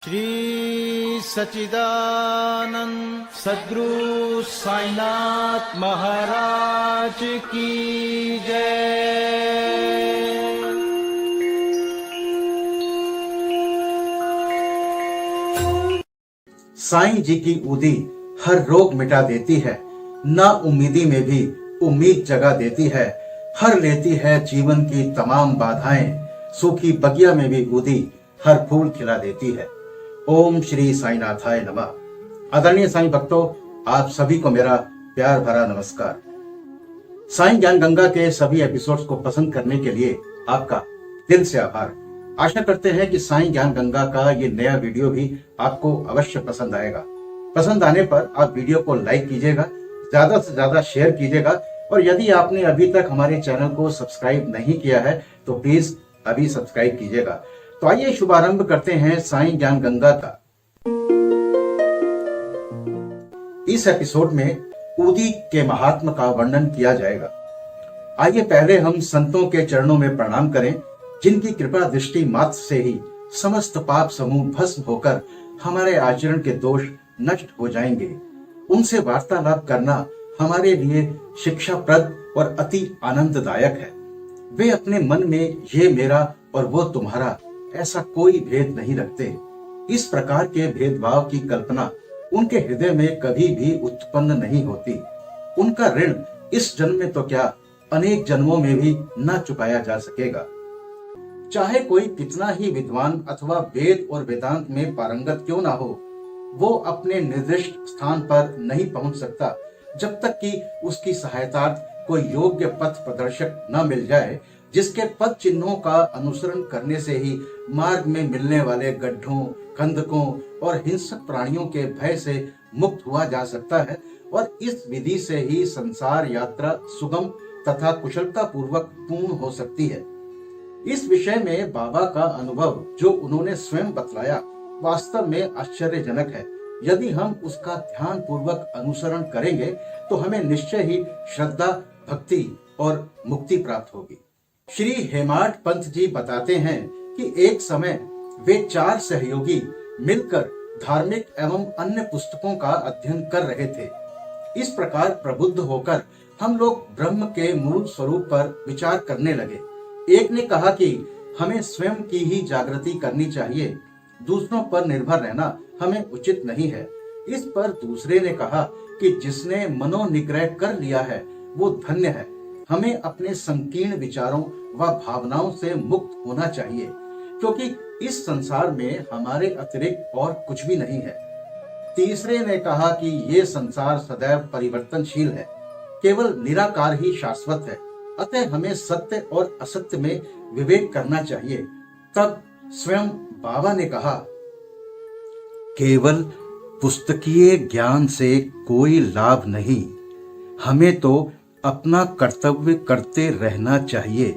श्री सच्चिदानंद सद्गुरु साईनाथ महाराज की जय। साईं जी की उदी हर रोग मिटा देती है, ना उम्मीदी में भी उम्मीद जगा देती है। हर लेती है जीवन की तमाम बाधाएं, सूखी बगिया में भी उदी हर फूल खिला देती है। ओम श्री साईनाथाय नमः। आदरणीय साईं भक्तों, आप सभी को मेरा प्यार भरा नमस्कार। साईं ज्ञान गंगा के सभी एपिसोड्स को पसंद करने के लिए आपका दिल से आभार। आशा करते हैं कि साईं ज्ञान गंगा का ये नया वीडियो भी आपको अवश्य पसंद आएगा। पसंद आने पर आप वीडियो को लाइक कीजिएगा, ज्यादा से ज्यादा शेयर कीजिएगा, और यदि आपने अभी तक हमारे चैनल को सब्सक्राइब नहीं किया है तो प्लीज अभी सब्सक्राइब कीजिएगा। तो आइए शुभारंभ करते हैं साईं ज्ञान गंगा का। इस एपिसोड में उदी के महात्म का वर्णन किया जाएगा। आइए पहले हम संतों के चरणों में प्रणाम करें, जिनकी कृपा दृष्टि मात्र से ही समस्त पाप समूह भस्म होकर हमारे आचरण के दोष नष्ट हो जाएंगे। उनसे वार्तालाप करना हमारे लिए शिक्षाप्रद और अति आनंददायक है। वे अपने मन में ये मेरा और वो तुम्हारा ऐसा कोई भेद नहीं रखते। इस प्रकार के भेदभाव की कल्पना उनके हृदय में कभी भी उत्पन्न नहीं होती। उनका ऋण इस जन्म में तो क्या, अनेक जन्मों में भी न चुकाया जा सकेगा। चाहे कोई कितना ही विद्वान अथवा वेद और वेदांत में पारंगत क्यों ना हो, वो अपने निर्दिष्ट स्थान पर नहीं पहुंच सकता जब तक कि उसकी सहायतार्थ कोई योग्य पथ प्रदर्शक न मिल जाए, जिसके पद चिन्हों का अनुसरण करने से ही मार्ग में मिलने वाले गड्ढों, खंदकों और हिंसक प्राणियों के भय से मुक्त हुआ जा सकता है। और इस विधि से ही संसार यात्रा सुगम तथा कुशलता पूर्वक पूर्ण हो सकती है। इस विषय में बाबा का अनुभव जो उन्होंने स्वयं बतलाया, वास्तव में आश्चर्यजनक है। यदि हम उसका ध्यान पूर्वक अनुसरण करेंगे तो हमें निश्चय ही श्रद्धा, भक्ति और मुक्ति प्राप्त होगी। श्री हेमाड पंत जी बताते हैं कि एक समय वे 4 सहयोगी मिलकर धार्मिक एवं अन्य पुस्तकों का अध्ययन कर रहे थे। इस प्रकार प्रबुद्ध होकर हम लोग ब्रह्म के मूल स्वरूप पर विचार करने लगे। एक ने कहा कि हमें स्वयं की ही जागृति करनी चाहिए, दूसरों पर निर्भर रहना हमें उचित नहीं है। इस पर दूसरे ने कहा कि जिसने मनोनिग्रह कर लिया है वो धन्य है। हमें अपने संकीर्ण विचारों व भावनाओं से मुक्त होना चाहिए, क्योंकि इस संसार में हमारे अतिरिक्त और कुछ भी नहीं है। तीसरे ने कहा कि ये संसार सदैव परिवर्तनशील है, केवल निराकार ही शाश्वत है, अतः हमें सत्य और असत्य में विवेक करना चाहिए। तब स्वयं बाबा ने कहा, केवल पुस्तकीय ज्ञान से कोई लाभ नहीं, हमें तो अपना कर्तव्य करते रहना चाहिए।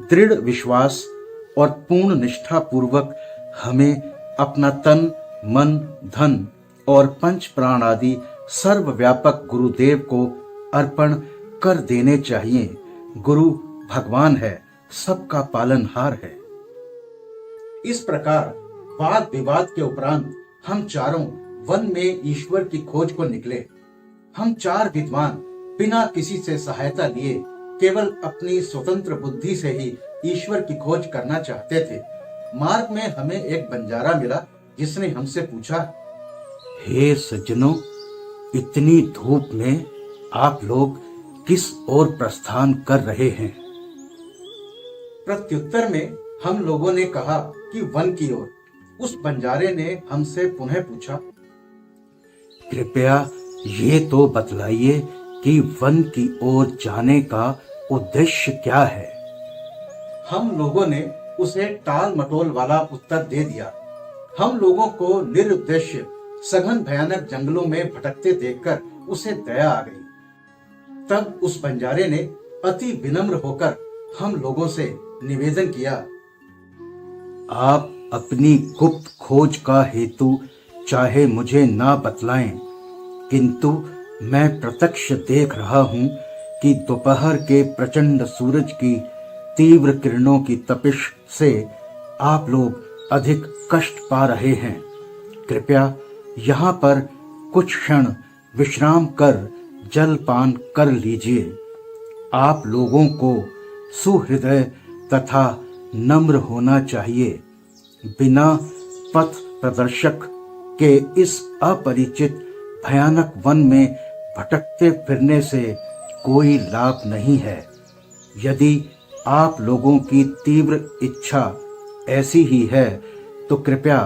दृढ़ विश्वास और पूर्ण निष्ठा पूर्वक हमें अपना तन, मन, धन और पंच प्राण आदि सर्वव्यापक गुरुदेव को अर्पण कर देने चाहिए। गुरु भगवान है, सबका पालनहार है। इस प्रकार वाद विवाद के उपरांत हम चारों वन में ईश्वर की खोज को निकले। हम 4 विद्वान बिना किसी से सहायता लिए केवल अपनी स्वतंत्र बुद्धि से ही ईश्वर की खोज करना चाहते थे। मार्ग में हमें एक बंजारा मिला, जिसने हमसे पूछा, हे सज्जनों, इतनी धूप में आप लोग किस ओर प्रस्थान कर रहे हैं? प्रत्युत्तर में हम लोगों ने कहा कि वन की ओर। उस बंजारे ने हमसे पुनः पूछा, कृपया ये तो बतलाइए कि वन की ओर जाने का उद्देश्य क्या है? हम लोगों ने उसे टाल मटोल वाला उत्तर दे दिया। हम लोगों को निरुद्देश्य सघन भयानक जंगलों में भटकते देखकर उसे दया आ गई। तब उस बंजारे ने अति विनम्र होकर हम लोगों से निवेदन किया, आप अपनी गुप्त खोज का हेतु चाहे मुझे ना बतलाएं, किंतु मैं प्रत्यक्ष देख रहा हूं कि दोपहर के प्रचंड सूरज की तीव्र किरणों की तपिश से आप लोग अधिक कष्ट पा रहे हैं। कृपया यहाँ पर कुछ क्षण विश्राम कर जलपान कर लीजिए। आप लोगों को सुहृदय तथा नम्र होना चाहिए। बिना पथ प्रदर्शक के इस अपरिचित भयानक वन में भटकते फिरने से कोई लाभ नहीं है। यदि आप लोगों की तीव्र इच्छा ऐसी ही है तो कृपया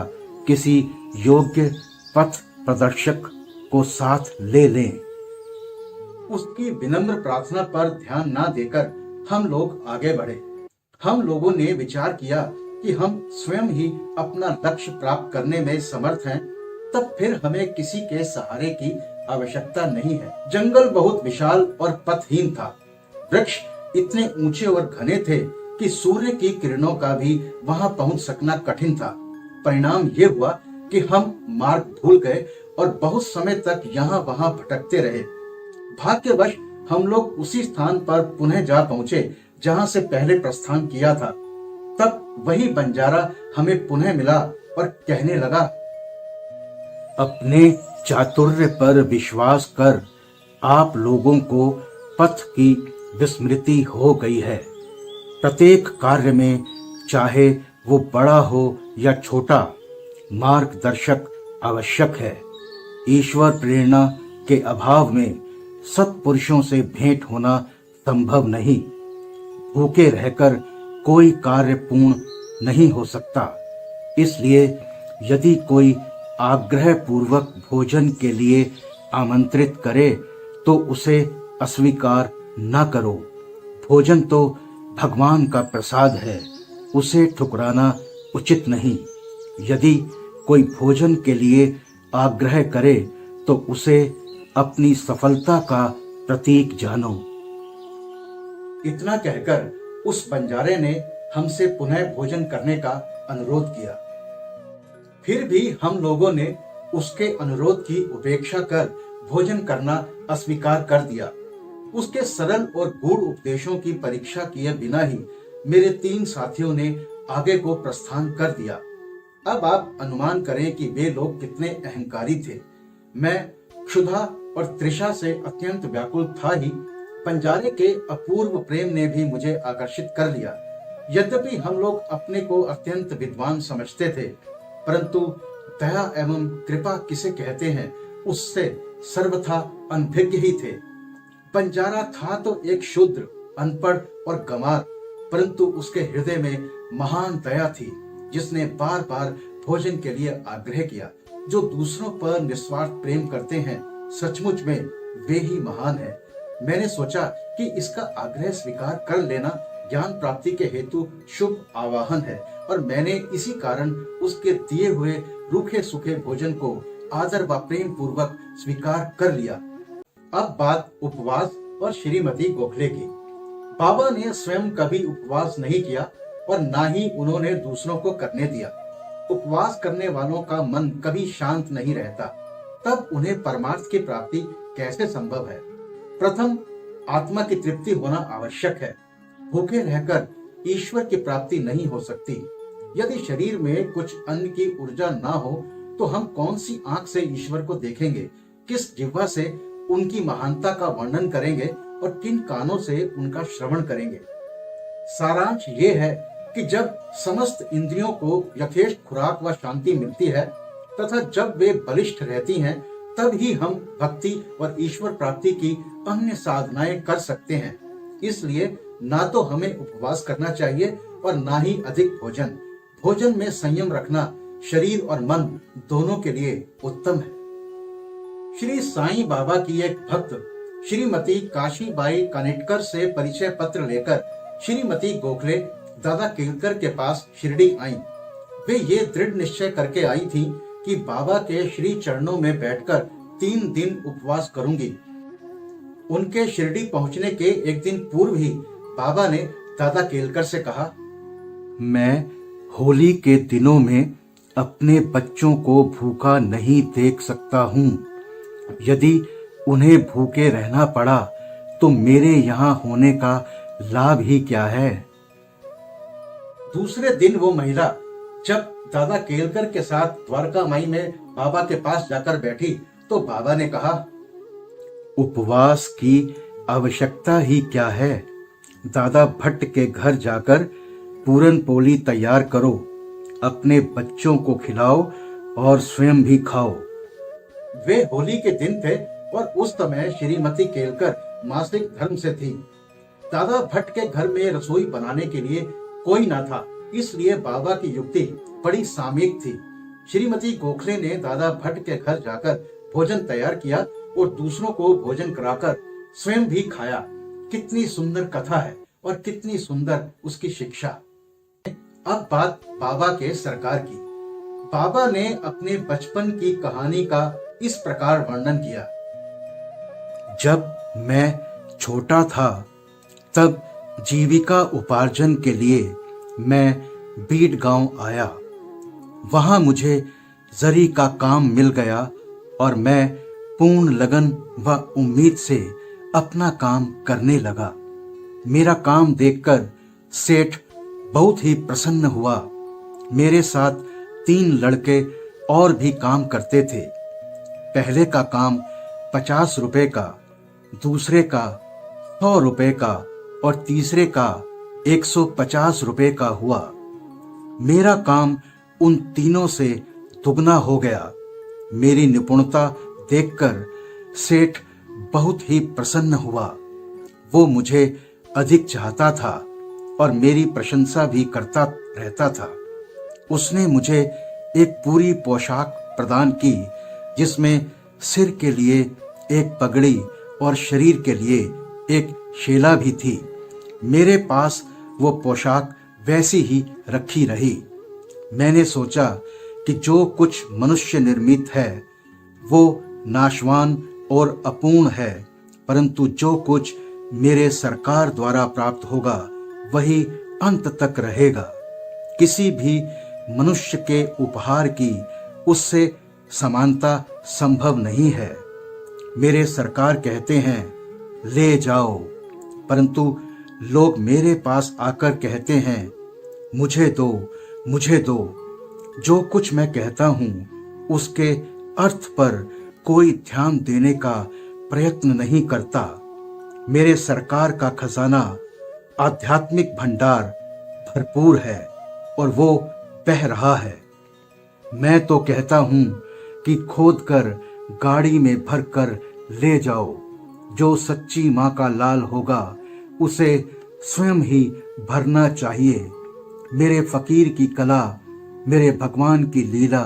किसी योग्य पथ प्रदर्शक को साथ ले लें। उसकी विनम्र प्रार्थना पर ध्यान न देकर हम लोग आगे बढ़े। हम लोगों ने विचार किया कि हम स्वयं ही अपना लक्ष्य प्राप्त करने में समर्थ हैं, तब फिर हमें किसी के सहारे की आवश्यकता नहीं है। जंगल बहुत विशाल और पथहीन था। वृक्ष इतने ऊंचे और घने थे कि सूर्य की किरणों का भी वहां पहुंच सकना कठिन था। परिणाम ये हुआ कि हम मार्ग भूल गए और बहुत समय तक यहाँ वहां भटकते रहे। भाग्यवश हम लोग उसी स्थान पर पुनः जा पहुंचे जहां से पहले प्रस्थान किया था। तब वही बंजारा हमें पुनः मिला और कहने लगा, अपने चातुर्य पर विश्वास कर आप लोगों को पथ की विस्मृति हो गई है। प्रत्येक कार्य में, चाहे वो बड़ा हो या छोटा, मार्गदर्शक आवश्यक है। ईश्वर प्रेरणा के अभाव में सत्पुरुषों से भेंट होना संभव नहीं। भूखे रहकर कोई कार्य पूर्ण नहीं हो सकता। इसलिए यदि कोई आग्रह पूर्वक भोजन के लिए आमंत्रित करे तो उसे अस्वीकार न करो। भोजन तो भगवान का प्रसाद है, उसे ठुकराना उचित नहीं। यदि कोई भोजन के लिए आग्रह करे तो उसे अपनी सफलता का प्रतीक जानो। इतना कहकर उस बंजारे ने हमसे पुनः भोजन करने का अनुरोध किया। फिर भी हम लोगों ने उसके अनुरोध की उपेक्षा कर भोजन करना अस्वीकार कर दिया। उसके सरल और गूढ़ उपदेशों की परीक्षा किए बिना ही मेरे 3 साथियों ने आगे को प्रस्थान कर दिया। अब आप अनुमान करें कि वे लोग कितने अहंकारी थे। मैं क्षुधा और तृषा से अत्यंत व्याकुल था ही बंजारे के अपूर्व प्रेम ने भी मुझे आकर्षित कर लिया। यद्यपि हम लोग अपने को अत्यंत विद्वान समझते थे, परंतु दया एवं कृपा किसे कहते हैं उससे सर्वथा अनभिज्ञ ही थे। बंजारा था तो एक शूद्र, अनपढ़ और गंवार, परंतु उसके हृदय में महान दया थी, जिसने बार बार भोजन के लिए आग्रह किया। जो दूसरों पर निस्वार्थ प्रेम करते हैं, सचमुच में वे ही महान है। मैंने सोचा कि इसका आग्रह स्वीकार कर लेना ज्ञान प्राप्ति के हेतु शुभ आवाहन है, और मैंने इसी कारण उसके दिए हुए रूखे सूखे भोजन को आदर व प्रेम पूर्वक स्वीकार कर लिया। अब बात उपवास और श्रीमती गोखले की। बाबा ने स्वयं कभी उपवास नहीं किया और ना ही उन्होंने दूसरों को करने दिया। उपवास करने वालों का मन कभी शांत नहीं रहता, तब उन्हें परमार्थ की प्राप्ति कैसे संभव है? प्रथम आत्मा की तृप्ति होना आवश्यक है। भूखे रहकर ईश्वर की प्राप्ति नहीं हो सकती। यदि शरीर में कुछ अन्न की ऊर्जा ना हो तो हम कौन सी आंख से ईश्वर को देखेंगे, किस जिह्वा से उनकी महानता का वर्णन करेंगे और किन कानों से उनका श्रवण करेंगे? सारांश ये है कि जब समस्त इंद्रियों को यथेष्ट खुराक व शांति मिलती है तथा जब वे बलिष्ठ रहती हैं, तब ही हम भक्ति और ईश्वर प्राप्ति की अन्य साधनाएं कर सकते हैं। इसलिए ना तो हमें उपवास करना चाहिए और ना ही अधिक भोजन। भोजन में संयम रखना शरीर और मन दोनों के लिए उत्तम है। श्री साईं बाबा की एक भक्त श्रीमती काशीबाई कानेटकर से परिचय पत्र लेकर श्रीमती गोखले दादा केलकर के पास शिरडी आईं। वे ये दृढ़ निश्चय करके आई थीं कि बाबा के श्री चरणों में बैठकर 3 दिन उपवास करूंगी। उनके शिरडी पहुंचने के एक दिन पूर्व ही बाबा ने दादा केलकर से कहा, मैं होली के दिनों में अपने बच्चों को भूखा नहीं देख सकता हूँ। यदि उन्हें भूखे रहना पड़ा तो मेरे यहाँ होने का लाभ ही क्या है? दूसरे दिन वो महिला जब दादा केलकर के साथ द्वारका माई में बाबा के पास जाकर बैठी तो बाबा ने कहा, उपवास की आवश्यकता ही क्या है। दादा भट्ट के घर जाकर पूरन पोली तैयार करो, अपने बच्चों को खिलाओ और स्वयं भी खाओ। वे होली के दिन थे और उस समय श्रीमती केलकर मासिक धर्म से थी। दादा भट्ट के घर में रसोई बनाने के लिए कोई न था, इसलिए बाबा की युक्ति बड़ी सामयिक थी। श्रीमती गोखले ने दादा भट्ट के घर जाकर भोजन तैयार किया और दूसरों को भोजन कराकर स्वयं भी खाया। कितनी सुंदर कथा है और कितनी सुंदर उसकी शिक्षा। अब बात बाबा के सरकार की। बाबा ने अपने बचपन की कहानी का इस प्रकार वर्णन किया। जब मैं छोटा था तब जीविका उपार्जन के लिए मैं बीड गांव आया। वहां मुझे जरी का काम मिल गया और मैं पूर्ण लगन व उम्मीद से अपना काम करने लगा। मेरा काम देखकर सेठ बहुत ही प्रसन्न हुआ। मेरे साथ 3 लड़के और भी काम करते थे। पहले का काम 50 रुपए का, दूसरे का 100 रुपए का और तीसरे का 150 रुपए का हुआ। मेरा काम उन तीनों से दुगना हो गया। मेरी निपुणता देखकर सेठ बहुत ही प्रसन्न हुआ। वो मुझे अधिक चाहता था और मेरी प्रशंसा भी करता रहता था। उसने मुझे एक पूरी पोशाक प्रदान की, जिसमें सिर के लिए एक पगड़ी और शरीर के लिए एक शेला भी थी। मेरे पास वो पोशाक वैसी ही रखी रही। मैंने सोचा कि जो कुछ मनुष्य निर्मित है वो नाशवान और अपूर्ण है, परंतु जो कुछ मेरे सरकार द्वारा प्राप्त होगा वही अंत तक रहेगा। किसी भी मनुष्य के उपहार की उससे समानता संभव नहीं है। मेरे सरकार कहते हैं ले जाओ, परंतु लोग मेरे पास आकर कहते हैं मुझे दो, मुझे दो। जो कुछ मैं कहता हूँ उसके अर्थ पर कोई ध्यान देने का प्रयत्न नहीं करता। मेरे सरकार का खजाना आध्यात्मिक भंडार भरपूर है और वो बह रहा है। मैं तो कहता हूँ कि खोदकर गाड़ी में भरकर ले जाओ। जो सच्ची माँ का लाल होगा उसे स्वयं ही भरना चाहिए। मेरे फकीर की कला, मेरे भगवान की लीला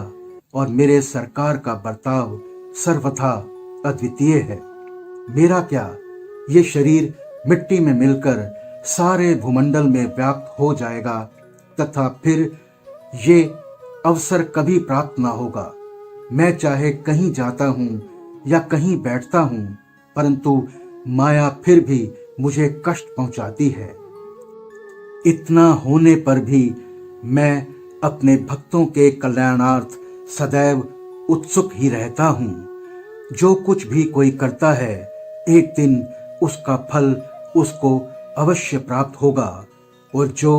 और मेरे सरकार का बर्ताव सर्वथा अद्वितीय है। मेरा क्या, ये शरीर मिट्टी में मिलकर सारे भूमंडल में व्याप्त हो जाएगा तथा फिर ये अवसर कभी प्राप्त ना होगा। मैं चाहे कहीं जाता हूँ या कहीं बैठता हूँ, परंतु माया फिर भी मुझे कष्ट पहुंचाती है। इतना होने पर भी मैं अपने भक्तों के कल्याणार्थ सदैव उत्सुक ही रहता हूँ। जो कुछ भी कोई करता है एक दिन उसका फल उसको अवश्य प्राप्त होगा और जो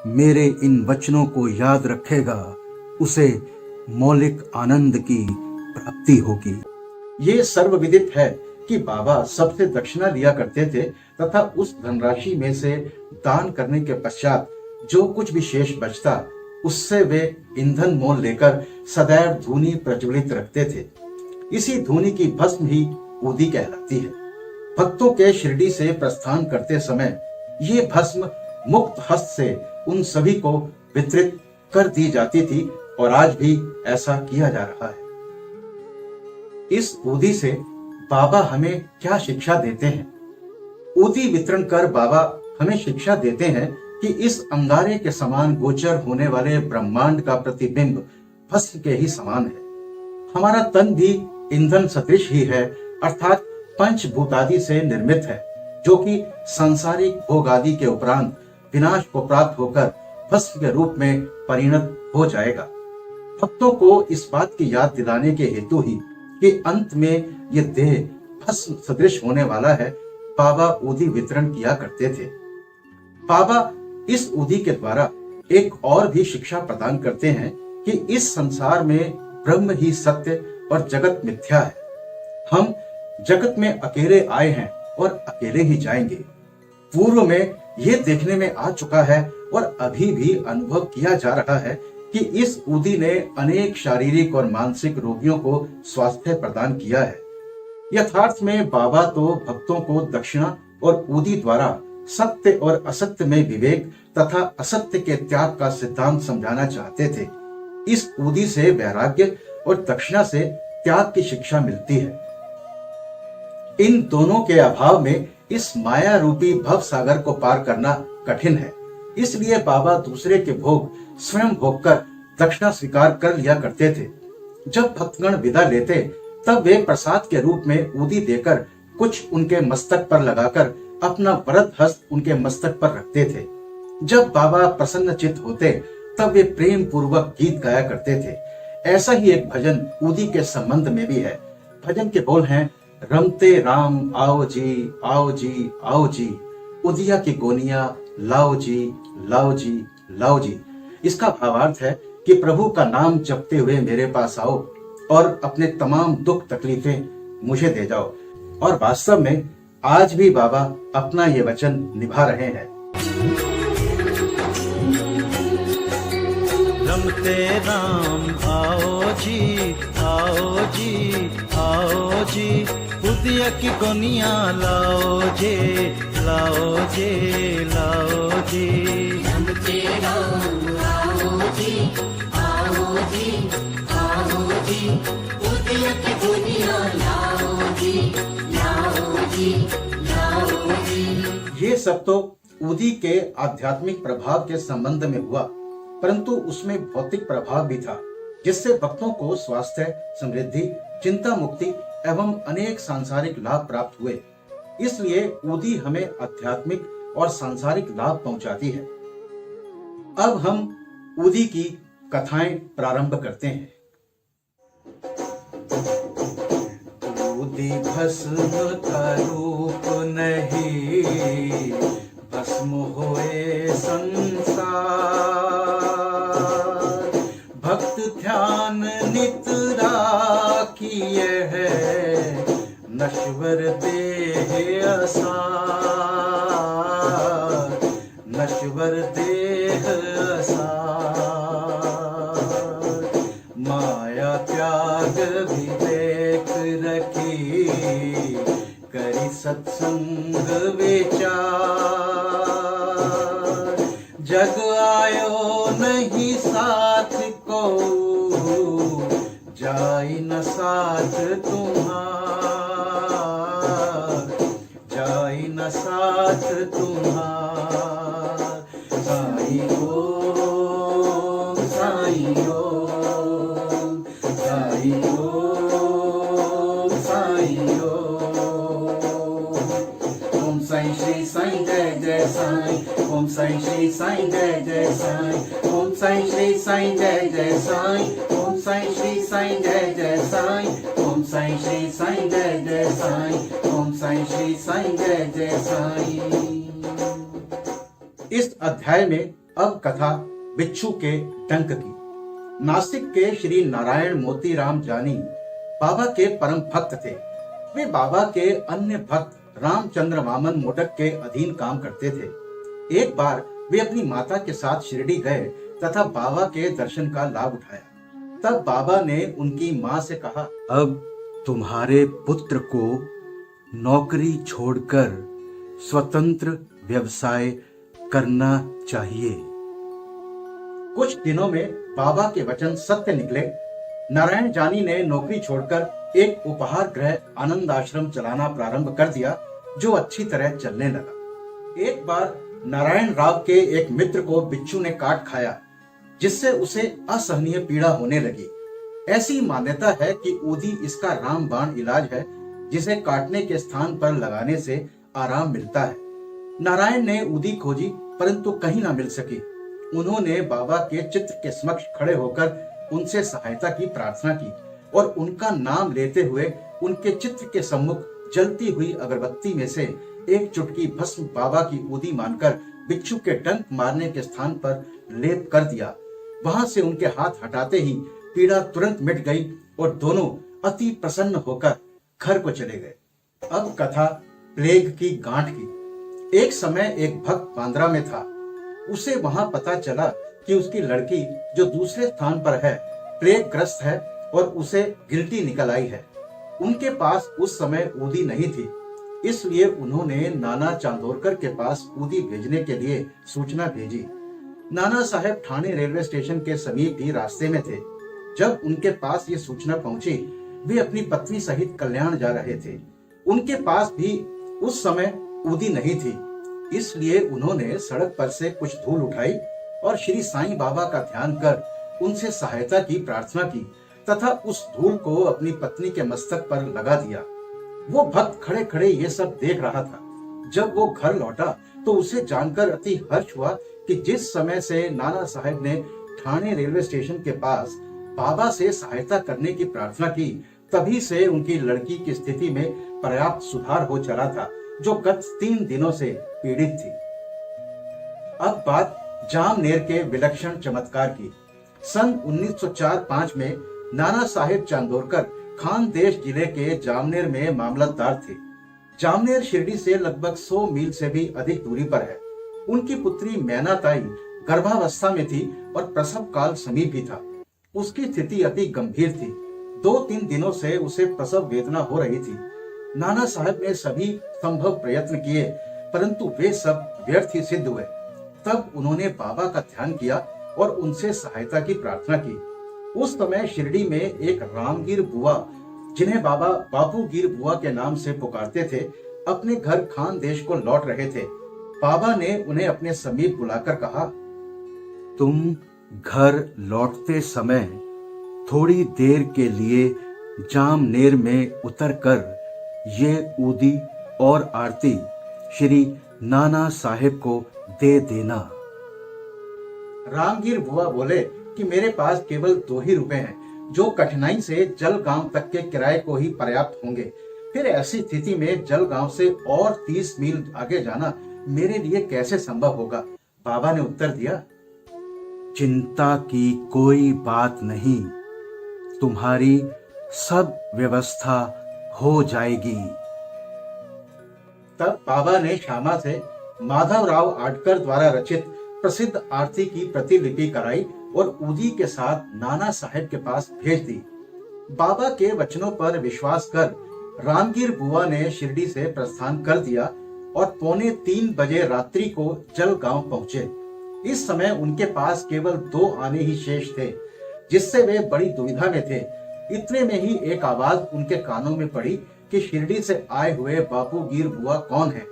मेरे इन वचनों को याद रखेगा उसे मौलिक आनंद की प्राप्ति होगी। ये सर्वविदित है कि बाबा सबसे दक्षिणा लिया करते थे तथा उस धनराशि में से दान करने के पश्चात जो कुछ भी शेष बचता उससे वे ईंधन मोल लेकर सदैव धूनी प्रज्वलित रखते थे। इसी धूनी की भस्म ही ऊदी कहलाती है। भक्तों के शिरडी से प्रस्थान करते समय ये भस्म मुक्त हस्त से उन सभी को वितरित कर दी जाती थी और आज भी ऐसा किया जा रहा है। इस ऊदी से बाबा हमें क्या शिक्षा देते हैं? ऊदी वितरण कर बाबा हमें शिक्षा देते हैं कि इस अंगारे के समान गोचर होने वाले ब्रह्मांड का प्रतिबिंब भस्म के ही समान है। हमारा तन भी ईंधन सदृश ही है, अर्थात पंचभूतादि से निर्मित है, जो कि सांसारिक भोग आदि के उपरांत विनाश को प्राप्त होकर भस्म के रूप में परिणत हो जाएगा। भक्तों को इस बात की याद दिलाने के हेतु ही कि अंत में ये देह भस्म सदृश होने वाला है, बाबा ऊदी वितरण किया करते थे। बाबा इस ऊदी के द्वारा एक और भी शिक्षा प्रदान करते हैं कि इस संसार में ब्रह्म ही सत्य और जगत मिथ्या है। हम जगत में अकेले आए हैं और अकेले ही जाएंगे। पूर्व में यह देखने में आ चुका है और अभी भी अनुभव किया जा रहा है कि इस ऊदी ने अनेक शारीरिक और मानसिक रोगियों को स्वास्थ्य प्रदान किया है। यथार्थ में बाबा तो भक्तों को दक्षिणा और ऊदी द्वारा सत्य और असत्य में विवेक तथा असत्य के त्याग का सिद्धांत समझाना चाहते थे। इस ऊदी से वैराग्य और दक्षिणा से त्याग की शिक्षा मिलती है। इन दोनों के अभाव में इस माया रूपी भव सागर को पार करना कठिन है। इसलिए बाबा दूसरे के भोग स्वयं भोग कर दक्षिणा स्वीकार कर लिया करते थे। जब भक्तगण विदा लेते तब वे प्रसाद के रूप में ऊदी देकर कुछ उनके मस्तक पर लगाकर अपना वरद हस्त उनके मस्तक पर रखते थे। जब बाबा प्रसन्न चित्त होते तब वे प्रेम पूर्वक गीत गाया करते थे। ऐसा ही एक भजन ऊदी के संबंध में भी है। भजन के बोल हैं, रमते राम आओ जी आओ जी आओ जी, उदिया की गोनिया लाओ जी लाओ जी लाओ जी। इसका भावार्थ है कि प्रभु का नाम जपते हुए मेरे पास आओ और अपने तमाम दुख तकलीफें मुझे दे जाओ। और वास्तव में आज भी बाबा अपना ये वचन निभा रहे हैं। रमते राम आओ जी आओ जी आओ जी, उदिया की गोनिया लाओ जे लाओ जे लाओ जी। रमते राम आओ जी आओ जी आओ जी, उदिया की गोनिया लाओ जी लाओ जी लाओ जी। ये सब तो ऊदी के आध्यात्मिक प्रभाव के संबंध में हुआ, परंतु उसमें भौतिक प्रभाव भी था, जिससे भक्तों को स्वास्थ्य, समृद्धि, चिंता मुक्ति एवं अनेक सांसारिक लाभ प्राप्त हुए। इसलिए ऊदी हमें आध्यात्मिक और सांसारिक लाभ पहुंचाती है। अब हम ऊदी की कथाएं प्रारंभ करते हैं। ऊदी भस्म का रूप नहीं, भस्म होए संसार, भक्त ध्यान नित राखिए है, नश्वर देह असार, नश्वर देह असार। माया त्याग विवेक रखी, करी सत्संग विचार, जग आयो नहीं साथ को, जाई न साथ तुम्हार, जाई न साथ तुम्हार। साई ओम साई ओम साई ओम साई ओम। ओम साई श्री साई जय जय साई, ओम साई श्री साई जय जय साई, ओम साई श्री साई जय जय साई, ओम साई श्री साई जय जय साई, ओम साई श्री साई जय जय साई, ओम साई श्री साई जय जय साई। इस अध्याय में अब कथा बिच्छू के डंक की। नासिक के श्री नारायण मोतीराम जानी बाबा के परम भक्त थे। वे बाबा के अन्य भक्त रामचंद्र वामन मोडक के अधीन काम करते थे। एक बार वे अपनी माता के साथ शिरडी गए तथा बाबा के दर्शन का लाभ उठाया। तब बाबा ने उनकी माँ से कहा, अब तुम्हारे पुत्र को नौकरी छोड़कर स्वतंत्र व्यवसाय करना चाहिए। कुछ दिनों में बाबा के वचन सत्य निकले। नारायण जानी ने नौकरी छोड़कर एक उपहार गृह आनंद आश्रम चलाना प्रारंभ कर दिया, जो अच्छी तरह चलने लगा। एक बार नारायण राव के एक मित्र को बिच्छू ने काट खाया, जिससे उसे असहनीय पीड़ा होने लगी। ऐसी मान्यता है कि ऊदी इसका रामबाण इलाज है, जिसे काटने के स्थान पर लगाने से आराम मिलता है। नारायण ने ऊदी खोजी, परंतु कहीं ना मिल सकी। उन्होंने बाबा के चित्र के समक्ष खड़े होकर उनसे सहायता की प्रार्थना की और उनका नाम लेते हुए उनके चित्र के सम्मुख जलती हुई अगरबत्ती में से एक चुटकी भस्म बाबा की ऊदी मानकर बिच्छू के डंक मारने के स्थान पर लेप कर दिया। वहां से उनके हाथ हटाते ही पीड़ा तुरंत मिट गई और दोनों अति प्रसन्न होकर घर को चले गए। अब कथा प्लेग की गांठ की। एक समय एक भक्त बांद्रा में था। उसे वहां पता चला कि उसकी लड़की जो दूसरे स्थान पर है प्लेग ग्रस्त है और उसे गिल्टी निकल आई है। उनके पास उस समय ऊदी नहीं थी, इसलिए उन्होंने नाना चांदोरकर के पास ऊदी भेजने के लिए सूचना भेजी। नाना साहेब ठाणे रेलवे स्टेशन के समीप ही रास्ते में थे। जब उनके पास ये सूचना पहुंची, वे अपनी पत्नी सहित कल्याण जा रहे थे। उनके पास भी उस समय ऊदी नहीं थी, इसलिए उन्होंने सड़क पर से कुछ धूल उठाई और श्री साईं बाबा का ध्यान कर उनसे सहायता की प्रार्थना की तथा उस धूल को अपनी पत्नी के मस्तक पर लगा दिया। वो भक्त खड़े खड़े ये सब देख रहा था। जब वो घर लौटा तो उसे जानकर अति हर्ष हुआ कि जिस समय से नाना साहेब ने ठाणे रेलवे स्टेशन के पास बाबा से सहायता करने की प्रार्थना की, तभी से उनकी लड़की की स्थिति में पर्याप्त सुधार हो चला था, जो गत 3 दिनों से पीड़ित थी। अब बात जामनेर के विलक्षण चमत्कार की। सन 1904-5 में नाना साहेब चांदोरकर खानदेश जिले के जामनेर में मामलतदार थे। जामनेर शिरडी से लगभग 100 मील से भी अधिक दूरी पर है। उनकी पुत्री मैना ताई गर्भावस्था में थी और प्रसव काल समीप ही था। उसकी स्थिति अति गंभीर थी। 2-3 दिनों से उसे प्रसव वेदना हो रही थी। नाना साहब ने सभी संभव प्रयत्न किए, परंतु वे सब व्यर्थ ही सिद्ध हुए। तब उन्होंने बाबा का ध्यान किया और उनसे सहायता की प्रार्थना की। उस समय शिरडी में एक रामगीर बुआ, जिन्हें बाबा बापूगीर बुआ के नाम से पुकारते थे, अपने घर खानदेश को लौट रहे थे। बाबा ने उन्हें अपने समीप बुलाकर कहा, तुम घर लौटते समय थोड़ी देर के लिए जामनेर में उतरकर ये ऊदी और आरती श्री नाना साहेब को दे देना। रामगीर बुआ बोले कि मेरे पास केवल 2 ही रुपए हैं, जो कठिनाई से जलगांव तक के किराए को ही पर्याप्त होंगे। फिर ऐसी स्थिति में जलगांव से और 30 मील आगे जाना मेरे लिए कैसे संभव होगा। बाबा ने उत्तर दिया, चिंता की कोई बात नहीं, तुम्हारी सब व्यवस्था हो जाएगी। तब बाबा ने श्यामा से माधवराव आडकर द्वारा रचित प्रसिद्ध आरती की प्रतिलिपि कराई और ऊदी के साथ नाना साहेब के पास भेज दी। बाबा के वचनों पर विश्वास कर रामगीर बुआ ने शिरडी से प्रस्थान कर दिया और 2:45 बजे रात्रि को जलगांव पहुंचे। इस समय उनके पास केवल 2 आने ही शेष थे, जिससे वे बड़ी दुविधा में थे। इतने में ही एक आवाज उनके कानों में पड़ी कि शिरडी से आए हुए बापूगीर बुआ कौन है।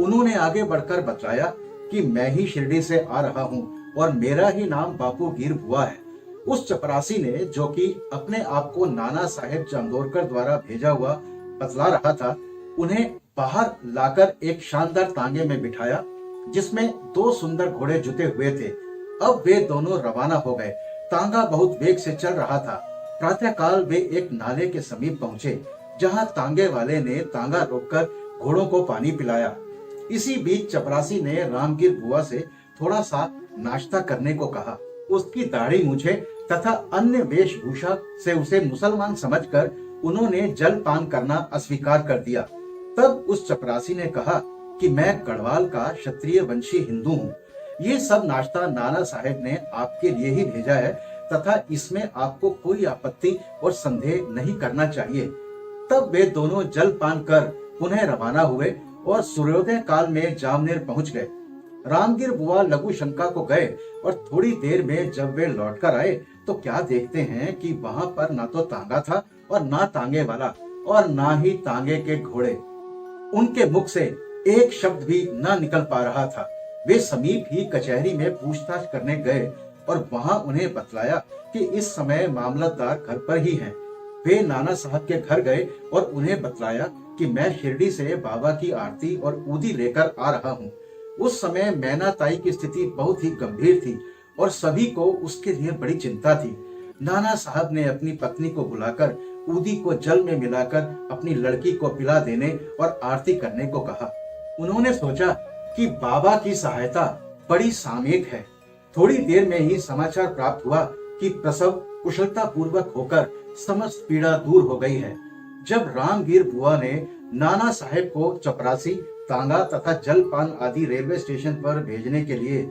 उन्होंने आगे बढ़कर बताया कि मैं ही शिरडी से आ रहा हूँ और मेरा ही नाम बापूगीर बुआ है। उस चपरासी ने, जो कि अपने आप को नाना साहेब चांदोरकर द्वारा भेजा हुआ बतला रहा था, उन्हें बाहर लाकर एक शानदार तांगे में बिठाया, जिसमें 2 सुंदर घोड़े जुते हुए थे। अब वे दोनों रवाना हो गए। तांगा बहुत वेग से चल रहा था। प्रातःकाल वे एक नाले के समीप पहुंचे, जहां तांगे वाले ने तांगा रोककर घोड़ों को पानी पिलाया। इसी बीच चपरासी ने रामगीर बुआ से थोड़ा सा नाश्ता करने को कहा। उसकी दाढ़ी मूछे तथा अन्य वेशभूषा से उसे मुसलमान समझकर उन्होंने जलपान करना अस्वीकार कर दिया। तब उस चपरासी ने कहा कि मैं गढ़वाल का क्षत्रिय वंशी हिंदू हूँ। ये सब नाश्ता नाना साहेब ने आपके लिए ही भेजा है तथा इसमें आपको कोई आपत्ति और संदेह नहीं करना चाहिए। तब वे दोनों जलपान कर पुनः रवाना हुए और सूर्योदय काल में जामनेर पहुंच गए। रामगीर बुआ लघु शंका को गए और थोड़ी देर में जब वे लौटकर आए तो क्या देखते हैं कि वहां पर ना तो तांगा था और ना तांगे वाला और ना ही तांगे के घोड़े। उनके मुख से एक शब्द भी न निकल पा रहा था। वे समीप ही कचहरी में पूछताछ करने गए और वहां उन्हें बतलाया कि इस समय मामलतदार घर पर ही हैं। वे नाना साहब के घर गए और उन्हें बतलाया कि मैं शिरडी से बाबा की आरती और ऊदी लेकर आ रहा हूँ। उस समय मैना ताई की स्थिति बहुत ही गंभीर थी और सभी को उसके लिए बड़ी चिंता थी। नाना साहब ने अपनी पत्नी को बुलाकर ऊदी को जल में मिलाकर अपनी लड़की को पिला देने और आरती करने को कहा। उन्होंने सोचा कि बाबा की सहायता बड़ी सामयिक है, थोड़ी देर में ही समाचार प्राप्त हुआ कि प्रसव कुशलता पूर्वक होकर समस्त पीड़ा दूर हो गई है। जब रामवीर बुआ ने नाना साहेब को चपरासी, तांगा तथा जलपान आदि रेलवे स्टेशन पर भेजने के लिए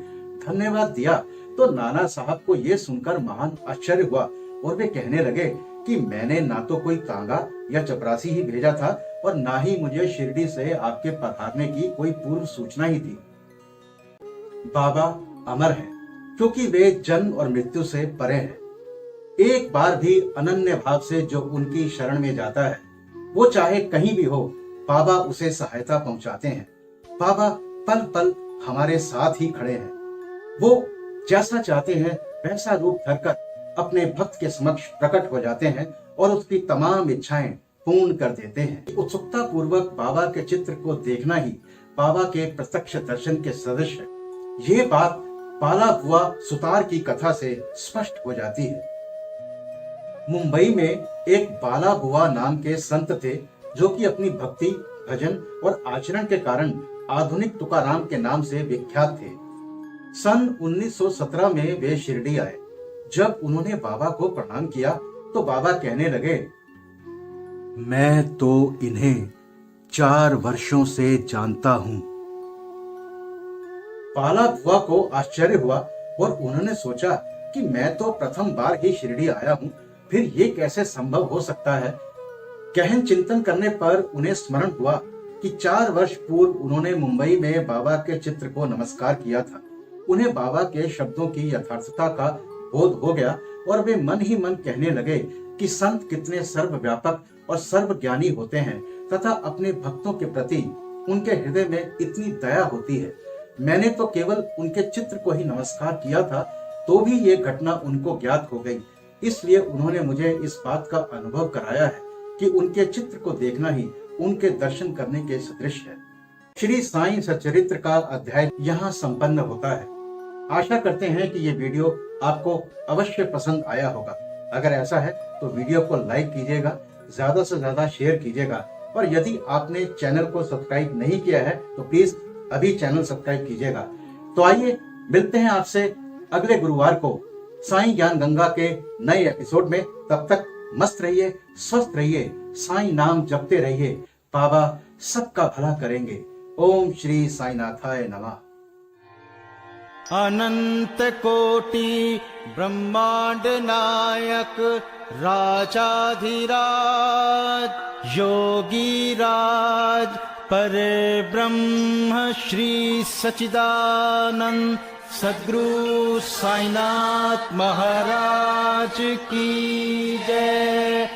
धन्यवाद दिया तो नाना साहब को यह सुनकर महान आश्चर्य हुआ और वे कहने लगे कि मैंने ना तो कोई तांगा या चपरासी ही भेजा था और ना ही मुझे शिरडी से आपके पधारने की कोई पूर्व सूचना ही थी। बाबा अमर हैं क्योंकि वे जन्म और मृत्यु से परे हैं। एक बार भी अनन्य भाव से जो उनकी शरण में जाता है, वो चाहे कहीं भी हो, बाबा उसे सहायता पहुंचाते हैं। बाबा पल पल हमारे साथ ही खड़े हैं। वो जैसा चाहते हैं वैसा रूप धरकर अपने भक्त के समक्ष प्रकट हो जाते हैं और उसकी तमाम इच्छाएं पूर्ण कर देते हैं। उत्सुकता पूर्वक बाबा के चित्र को देखना ही बाबा के प्रत्यक्ष दर्शन के सदृश है। ये बात बाला बुआ सुतार की कथा से स्पष्ट हो जाती है। मुंबई में एक बाला बुआ नाम के संत थे जो कि अपनी भक्ति, भजन और आचरण के कारण आधुनिक तुकाराम के नाम से विख्यात थे। सन 1917 में वे शिरडी आए। जब उन्होंने बाबा को प्रणाम किया तो बाबा कहने लगे, मैं तो इन्हें 4 वर्षों से जानता हूं। बाला बुआ को आश्चर्य हुआ और उन्होंने सोचा कि मैं तो प्रथम बार ही शिरडी आया हूं, फिर ये कैसे संभव हो सकता है। गहन चिंतन करने पर उन्हें स्मरण हुआ कि 4 वर्ष पूर्व उन्होंने मुंबई में बाबा के चित्र को नमस्कार किया था। उन्हें बाबा के शब्दों की यथार्थता का बोध हो गया और वे मन ही मन कहने लगे कि संत कितने सर्वव्यापक और सर्वज्ञानी होते हैं तथा अपने भक्तों के प्रति उनके हृदय में इतनी दया होती है। मैंने तो केवल उनके चित्र को ही नमस्कार किया था तो भी ये घटना उनको ज्ञात हो गई। इसलिए उन्होंने मुझे इस बात का अनुभव कराया है कि उनके चित्र को देखना ही उनके दर्शन करने के सदृश है। श्री साईं सच्चरित्र का अध्याय यहाँ संपन्न होता है। आशा करते हैं कि ये वीडियो आपको अवश्य पसंद आया होगा। अगर ऐसा है तो वीडियो को लाइक कीजिएगा, ज्यादा से ज्यादा शेयर कीजिएगा और यदि आपने चैनल को सब्सक्राइब नहीं किया है तो प्लीज अभी चैनल सब्सक्राइब कीजिएगा। तो आइए मिलते हैं आपसे अगले गुरुवार को साईं ज्ञान गंगा के नए एपिसोड में। तब तक मस्त रहिए, स्वस्थ रहिए, साईं नाम जपते रहिए। बाबा सबका भला करेंगे। ओम श्री साईनाथाय नमः। अनंत कोटि ब्रह्मांड नायक राजाधिराज योगी राज परे ब्रह्म श्री सच्चिदानंद सद्गुरु साईनाथ महाराज की जय।